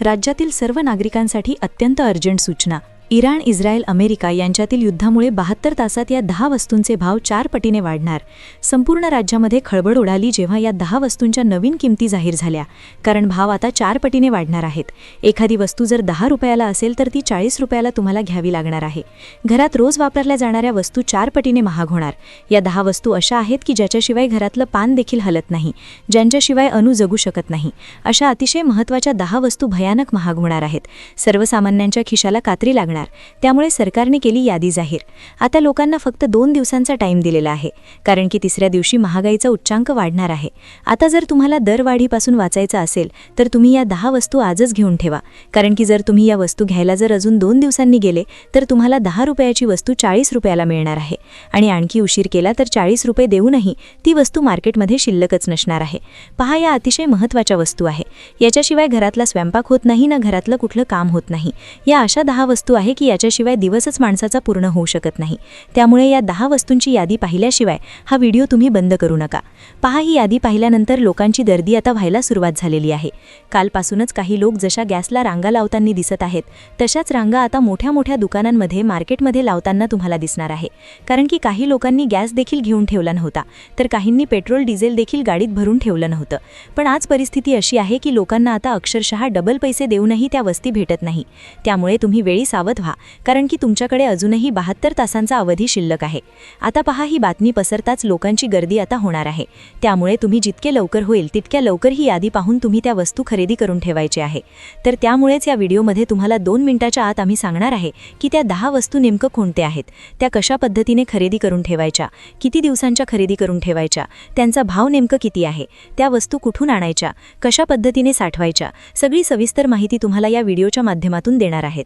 राज्यातील सर्व नागरिकांसाठी अत्यंत अर्जंट सूचना. इराण, इस्रायल, अमेरिका यांच्यातील युद्धामुळे 72 तासात या 10 वस्तूंचे भाव 4 पटीने वाढणार. संपूर्ण राज्यामध्ये खळबळ उडाली जेव्हा या 10 वस्तूंच्या नवीन किमती जाहीर झाल्या, कारण भाव आता 4 पटीने वाढणार आहेत. एखादी वस्तू जर 10 रुपयाला असेल तर ती 40 रुपयाला तुम्हाला घ्यावी लागणार आहे. घरात रोज वापरल्या जाणाऱ्या वस्तू 4 पटीने महाग होणार. या 10 वस्तू अशा आहेत की ज्याच्याशिवाय घरातलं पान देखील हलत नाही, ज्यांच्याशिवाय अणू जगू शकत नाही. अशा अतिशय महत्त्वाच्या 10 वस्तू भयानक महाग होणार आहेत. सर्वसामान्यांच्या खिशाला कात्री लागणार. त्यामुळे सरकारने केली यादी जाहीर. आता लोकांना फक्त 2 दिवसांचा टाइम दिलेला आहे, कारण की तिसऱ्या दिवशी महागाईचा उच्चांक वाढणार आहे. आता जर तुम्हाला दरवाढीपासून वाचायचं असेल तर तुम्ही या 10 वस्तू आजच घेऊन ठेवा, कारण की जर तुम्ही या वस्तू घ्यायला जर अजून 2 दिवसांनी गेले तर तुम्हाला 10 रुपयाची वस्तू 40 रुपयाला मिळणार आहे. आणि आणखी उशीर केला तर 40 रुपये देऊनही ती वस्तू मार्केटमध्ये शिल्लकच नसणार आहे. पहा, या अतिशय महत्त्वाच्या वस्तू आहे. याच्याशिवाय घरातला स्वयंपाक होत नाही ना घरातलं कुठलं काम होत नाही. या अशा 10 वस्तू आहे की याच्याशिवाय दिवसच माणसाचा पूर्ण होऊ शकत नाही. त्यामुळे या 10 वस्तूंची यादी पाहिल्याशिवाय हा व्हिडिओ तुम्ही बंद करू नका. पहा, ही यादी पाहिल्यानंतर लोकांची गर्दी आता व्हायला सुरुवात झालेली आहे. कालपासूनच काही लोक जशा गॅसला रांगा लावताना दिसत आहेत तशाच रांगा आता मोठ्या मोठ्या दुकानांमध्ये मार्केटमध्ये लावताना तुम्हाला दिसणार आहे. कारण की काही लोकांनी गॅस देखील घेऊन ठेवला नव्हता, तर काहींनी पेट्रोल डिझेल देखील गाडीत भरून ठेवलं नव्हतं. पण आज परिस्थिती अशी आहे की लोकांना आता अक्षरशः डबल पैसे देऊनही त्या वस्तू भेटत नाही. त्यामुळे तुम्ही वेळी सावध व्हा, कारण की तुमच्याकडे अजूनही 72 तासांचा अवधी शिल्लक आहे. आता पहा, ही बातमी पसरताच लोकांची गर्दी आता होणार आहे. त्यामुळे तुम्ही जितके लवकर होईल तितक्या लवकर ही यादी पाहून तुम्ही त्या वस्तू खरेदी करून ठेवायची आहे. तर त्यामुळेच या व्हिडिओमध्ये तुम्हाला 2 मिनिटाच्या आत आम्ही सांगणार आहे की त्या 10 वस्तू नेमकं कोणत्या आहेत, त्या कशा पद्धतीने खरेदी करून ठेवायच्या, किती दिवसांच्या खरेदी करून ठेवायच्या, त्यांचा भाव नेमकं किती आहे, त्या वस्तू कुठून आणायच्या, कशा पद्धतीने साठवायच्या, सगळी सविस्तर माहिती तुम्हाला या व्हिडिओच्या माध्यमातून देणार आहेत.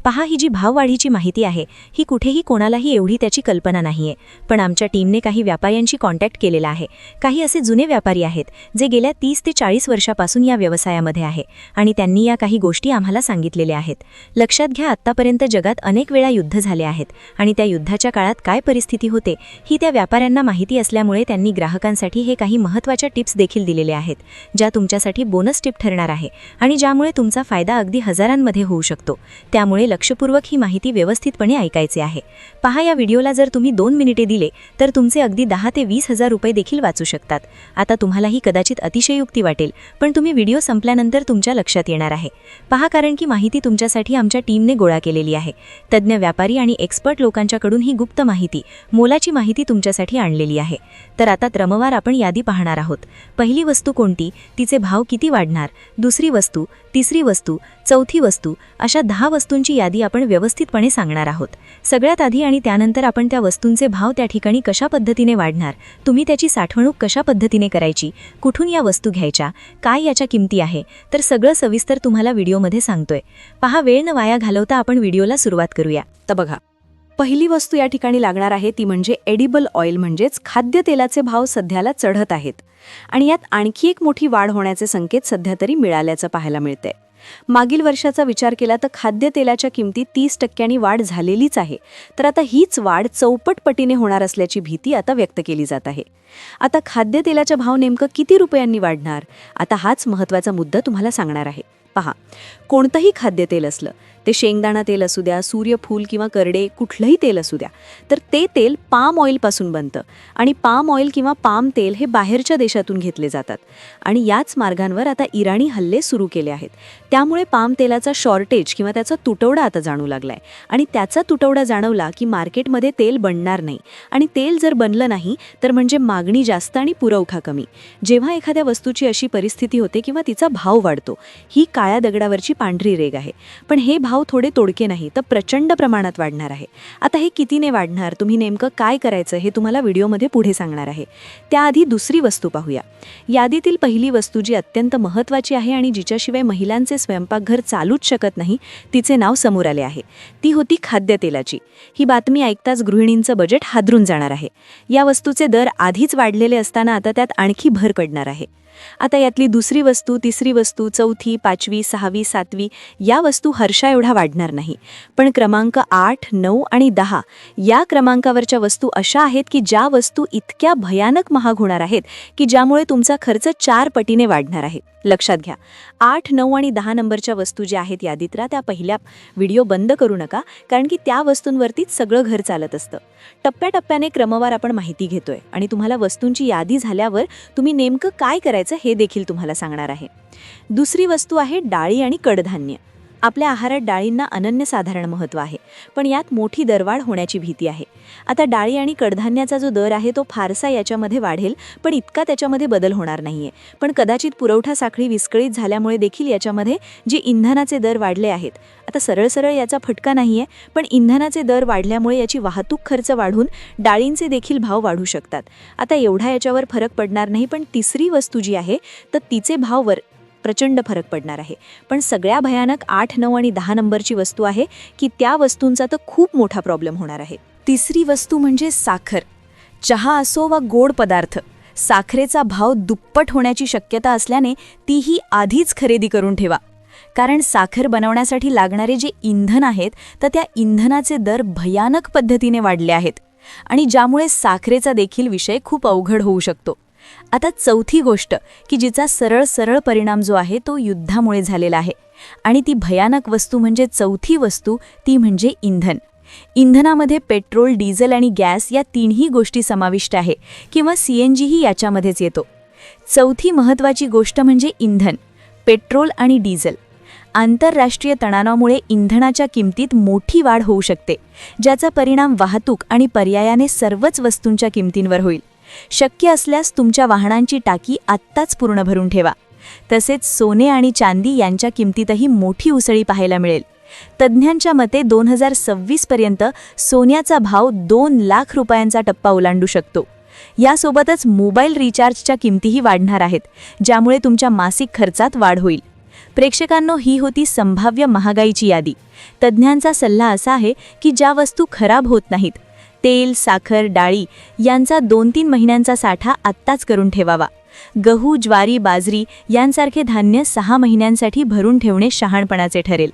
पहा, ही जी भाववाढीची माहिती आहे ही कुठेही कोणालाही एवढी त्याची कल्पना नाहीये. पण आमच्या टीमने काही व्यापाऱ्यांशी कॉन्टॅक्ट केलेला आहे. काही असे जुने व्यापारी आहेत जे गेल्या 30 ते 40 वर्षापासून या व्यवसायामध्ये आहे आणि त्यांनी या काही गोष्टी आम्हाला सांगितलेल्या आहेत. लक्षात घ्या, आत्तापर्यंत जगात अनेक वेळा युद्ध झाले आहेत आणि त्या युद्धाच्या काळात काय परिस्थिती होते ही त्या व्यापाऱ्यांना माहिती असल्यामुळे त्यांनी ग्राहकांसाठी हे काही महत्त्वाच्या टिप्स देखील दिलेल्या आहेत, ज्या तुमच्यासाठी बोनस टिप ठरणार आहे आणि ज्यामुळे तुमचा फायदा अगदी हजारांमध्ये होऊ शकतो. त्यामुळे लक्षपूर्वक ही माहिती व्यवस्थितपणे ऐकायची आहे. पहा, या व्हिडिओला जर तुम्ही 2 मिनिटे दिले तर तुमचे अगदी 10 ते 20 हजार रुपये देखील वाचू शकतात. आता तुम्हाला ही कदाचित अतिशयोक्ती वाटेल, पण तुम्ही व्हिडिओ संपल्यानंतर तुमच्या लक्षात येणार आहे. पहा, कारण की माहिती तुमच्यासाठी आमच्या टीमने गोळा केलेली आहे. तज्ज्ञ व्यापारी आणि एक्सपर्ट लोकांच्याकडून ही गुप्त माहिती, मोलाची माहिती तुमच्यासाठी आणलेली आहे. तर आता क्रमवार आपण यादी पाहणार आहोत. पहिली वस्तू कोणती, तिचे भाव किती वाढणार, दुसरी वस्तू, तिसरी वस्तू, चौथी वस्तू, अशा 10 वस्तूंची यादी आपण व्यवस्थितपणे सांगणार आहोत. सगळ्यात आधी आणि त्यानंतर आपण त्या वस्तूंचे भाव त्या ठिकाणी कशा पद्धतीने वाढणार, तुम्ही त्याची साठवणूक कशा पद्धतीने करायची, कुठून या वस्तू घ्यायच्या, काय याच्या किमती आहे, तर सगळं सविस्तर तुम्हाला व्हिडिओमध्ये सांगतोय. पहा, वेळ न वाया घालवता आपण व्हिडिओला सुरुवात करूया. तर बघा, पहिली वस्तू या ठिकाणी लागणार आहे ती म्हणजे एडिबल ऑइल, म्हणजेच खाद्यतेलाचे भाव सध्याला चढत आहेत आणि यात आणखी एक मोठी वाढ होण्याचे संकेत सध्या तरी मिळाल्याचं पाहायला मिळतंय. मागील वर्षाचा विचार केला तर खाद्यतेलाच्या किमतीत 30% वाढ झालेलीच आहे. तर आता हीच वाढ चौपट पटीने होणार असल्याची भीती आता व्यक्त केली जात आहे. आता खाद्यतेलाचा भाव नेमकं किती रुपयांनी वाढणार, आता हाच महत्त्वाचा मुद्दा तुम्हाला सांगणार आहे. पहा, कोणतंही खाद्यतेल असलं, ते शेंगदाणा तेल असू द्या, सूर्यफूल किंवा करडे, कुठलंही तेल असू द्या, तर ते तेल पाम ऑइलपासून बनतं आणि पाम ऑइल किंवा पाम तेल हे बाहेरच्या देशातून घेतले जातात आणि याच मार्गांवर आता इराणी हल्ले सुरू केले आहेत. त्यामुळे पाम तेलाचा शॉर्टेज किंवा त्याचा तुटवडा आता जाणू लागलाय आणि त्याचा तुटवडा जाणवला की मार्केटमध्ये तेल बनणार नाही आणि तेल जर बनलं नाही तर म्हणजे मागणी जास्त आणि पुरवठा कमी. जेव्हा एखाद्या वस्तूची अशी परिस्थिती होते किंवा तिचा भाव वाढतो, ही काळ्या दगडावरची पांढरी रेघ आहे. पण हे भाव थोडे तोडके नाही तर प्रचंड प्रमाणात वाढणार आहे. आता हे कितीने वाढणार, तुम्ही नेमकं काय करायचं हे तुम्हाला व्हिडिओमध्ये पुढे सांगणार आहे. त्याआधी दुसरी वस्तू पाहूया. यादीतील पहिली वस्तू जी अत्यंत महत्त्वाची आहे आणि जिच्याशिवाय महिलांचे स्वयंपाकघर चालूच शकत नाही, तिचे नाव समोर आले आहे. ती होती खाद्यतेलाची. ही बातमी ऐकताच गृहिणींचं बजेट हादरून जाणार आहे. या वस्तूचे दर आधीच वाढलेले असताना आता त्यात आणखी भर पडणार आहे. आता यातली दुसरी वस्तू, तिसरी वस्तू, चौथी, पाचवी, सहावी, सातवी या वस्तू हर्षा एवढा वाढणार नाही. पण क्रमांक 8, 9 आणि 10 या क्रमांकावरच्या वस्तू अशा आहेत की ज्या वस्तू इतक्या भयानक महाग होणार आहेत की ज्यामुळे तुमचा खर्च 4 पटीने वाढणार आहे. लक्षात घ्या, 8, 9 आणि 10 नंबरच्या वस्तू ज्या आहेत यादीत त्या पहिल्या व्हिडिओ बंद करू नका, कारण की त्या वस्तूंवरतीच सगळं घर चालत असतं. टप्प्याटप्प्याने क्रमवार आपण माहिती घेतोय आणि तुम्हाला वस्तूंची यादी झाल्यावर तुम्ही नेमकं काय करायचं हे देखील तुम्हाला सांगणार आहे. दुसरी वस्तू आहे डाळी आणि कडधान्य. आपल्या आहारात डाळींना अनन्यसाधारण महत्त्व आहे, पण यात मोठी दरवाढ होण्याची भीती आहे. आता डाळी आणि कडधान्याचा जो दर आहे तो फारसा याच्यामध्ये वाढेल, पण इतका त्याच्यामध्ये बदल होणार नाहीये. पण कदाचित पुरवठा साखळी विस्कळीत झाल्यामुळे देखील याच्यामध्ये जे इंधनाचे दर वाढले आहेत, आता सरळ सरळ याचा फटका नाहीये, पण इंधनाचे दर वाढल्यामुळे याची वाहतूक खर्च वाढून डाळींचे देखील भाव वाढू शकतात. आता एवढा याच्यावर फरक पडणार नाही, पण तिसरी वस्तू जी आहे तर तिचे भाव प्रचंड फरक पडणार आहे. पण सगळ्या भयानक 8, 9 आणि 10 नंबरची वस्तू आहे की त्या वस्तूंचा तर खूप मोठा प्रॉब्लेम होणार आहे. तिसरी वस्तू म्हणजे साखर. चहा असो वा गोड पदार्थ, साखरेचा भाव दुप्पट होण्याची शक्यता असल्याने तीही आधीच खरेदी करून ठेवा. कारण साखर बनवण्यासाठी लागणारे जे इंधन आहेत तर त्या इंधनाचे दर भयानक पद्धतीने वाढले आहेत आणि ज्यामुळे साखरेचा देखील विषय खूप अवघड होऊ शकतो. आता चौथी गोष्ट की जिचा सरळ परिणाम जो आहे तो युद्धामुळे झालेला आहे आणि ती भयानक वस्तू म्हणजे चौथी वस्तू ती म्हणजे इंधन. इंधनामध्ये पेट्रोल, डिझेल आणि गॅस या तीनही गोष्टी समाविष्ट आहे किंवा CNG ही याच्यामध्येच येतो. चौथी महत्त्वाची गोष्ट म्हणजे इंधन, पेट्रोल आणि डिझेल. आंतरराष्ट्रीय तणावामुळे इंधनाच्या किमतीत मोठी वाढ होऊ शकते, ज्याचा परिणाम वाहतूक आणि पर्यायाने सर्वच वस्तूंच्या किमतींवर होईल. शक्य असल्यास तुमच्या वाहनांची टाकी आत्ताच पूर्ण भरून ठेवा. तसेच सोने आणि चांदी यांच्या किमतीतही मोठी उसळी पाहायला मिळेल. तज्ज्ञांच्या मते 2026 पर्यंत सोन्याचा भाव 2 लाख रुपयांचा टप्पा ओलांडू शकतो. यासोबतच मोबाईल रिचार्जच्या किमतीही वाढणार आहेत, ज्यामुळे तुमच्या मासिक खर्चात वाढ होईल. प्रेक्षकांनो, ही होती संभाव्य महागाईची यादी. तज्ज्ञांचा सल्ला असा आहे की ज्या वस्तू खराब होत नाहीत, तेल, साखर, डाळी यांचा 2-3 महिन्यांचा साठा आत्ताच करून ठेवावा. गहू, ज्वारी, बाजरी यांसारखे धान्य 6 महिन्यांसाठी भरून ठेवणे शहाणपणाचे ठरेल.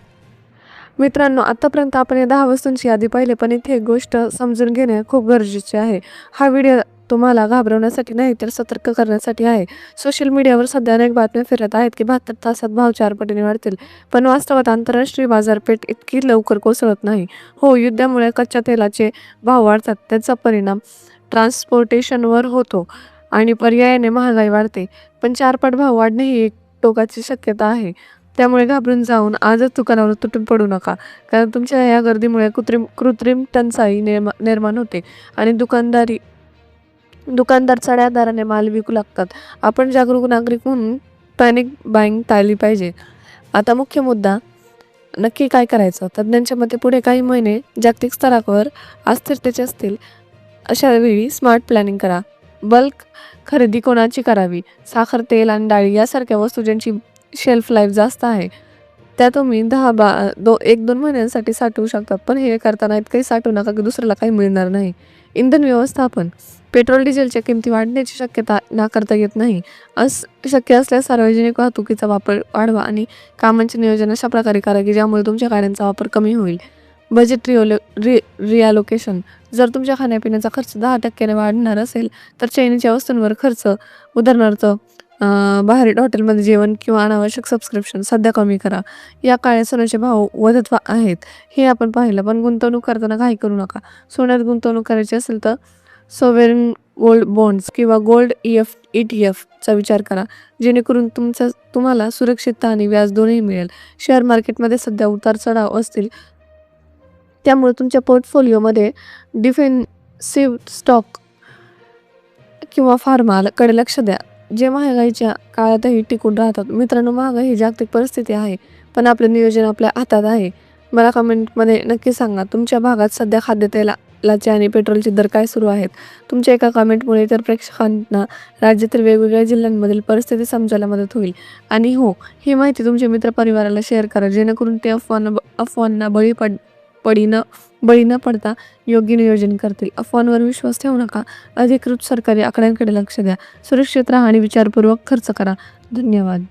मित्रांनो, आतापर्यंत आपण या 10 वस्तूंची यादी पाहिली, पण इथे एक गोष्ट समजून घेणे खूप गरजेचे आहे. हा व्हिडिओ तुम्हाला घाबरवण्यासाठी नाही तर सतर्क करण्यासाठी आहे. सोशल मीडियावर सध्या अनेक बातम्या फिरत आहेत की 72 तासात भाव 4 पटीने वाढतील, पण वास्तवात आंतरराष्ट्रीय बाजारपेठ इतकी लवकर कोसळत नाही. हो, युद्धामुळे कच्च्या तेलाचे भाव वाढतात, त्याचा परिणाम ट्रान्सपोर्टेशनवर होतो आणि पर्यायाने महागाई वाढते. पण 4 पट भाव वाढणे ही एक टोकाची शक्यता आहे. त्यामुळे घाबरून जाऊन आजच दुकानावर तुटून पडू नका, कारण तुमच्या या गर्दीमुळे कृत्रिम टंचाई निर्माण होते आणि दुकानदार चढ्या दराने माल विकू लागतात. आपण जागरूक नागरिक म्हणून पॅनिक बाईंग टाळली पाहिजे. आता मुख्य मुद्दा, नक्की काय करायचं? तज्ज्ञांच्या मते पुढे काही महिने जागतिक स्तरावर अस्थिरतेचे असतील. अशा वेळी स्मार्ट प्लॅनिंग करा. बल्क खरेदी कोणाची करावी? साखर, तेल आणि डाळी यासारख्या वस्तू ज्यांची शेल्फ लाईफ जास्त आहे त्या तुम्ही 1-2 महिन्यांसाठी साठवू शकतात. पण हे करताना इतकंही साठवू नका की दुसऱ्याला काही मिळणार नाही. इंधन व्यवस्थापन. पेट्रोल, डिझेलच्या किमती वाढण्याची शक्यता नाकारता येत नाही. शक्य असल्यास सार्वजनिक वाहतुकीचा वापर वाढवा आणि कामांचे नियोजन अशा प्रकारे करा की ज्यामुळे तुमच्या गाड्यांचा वापर कमी होईल. बजेट रिअलोकेशन. जर तुमच्या खाण्यापिण्याचा खर्च 10% वाढणार असेल तर चैनीच्या वस्तूंवर खर्च, उदाहरणार्थ बाहेर हॉटेलमध्ये जेवण किंवा अनावश्यक सबस्क्रिप्शन सध्या कमी करा. या काळात सोन्याचे भाव वाढत आहेत हे आपण पाहिलं, पण गुंतवणूक करताना काही करू नका. सोन्यात गुंतवणूक करायची असेल तर सोवेरिन गोल्ड बॉन्ड्स किंवा गोल्ड ETF चा विचार करा, जेणेकरून तुम्हाला सुरक्षितता आणि व्याज दोन्ही मिळेल. शेअर मार्केटमध्ये सध्या उतार चढाव असतील, त्यामुळे तुमच्या पोर्टफोलिओमध्ये डिफेन्सिव्ह स्टॉक किंवा फार्माकडे लक्ष द्या, जे महागाईच्या काळातही टिकून राहतात. मित्रांनो, महागाई ही जागतिक परिस्थिती आहे, पण आपले नियोजन आपल्या हातात आहे. मला कमेंटमध्ये नक्की सांगा, तुमच्या भागात सध्या खाद्यतेलाचे आणि पेट्रोलचे दर काय सुरू आहेत? तुमच्या एका कमेंटमुळे इतर प्रेक्षकांना राज्यातील वेगवेगळ्या जिल्ह्यांमधील परिस्थिती समजायला मदत होईल. आणि हो, ही माहिती तुमच्या मित्रपरिवाराला शेअर करा, जेणेकरून ते अफवांना बळी बळी न पडता योग्य नियोजन करतील. अफवांवर विश्वास ठेवू नका. अधिकृत सरकारी आकड्यांकडे लक्ष द्या. सुरक्षित राहा आणि विचारपूर्वक खर्च करा. धन्यवाद.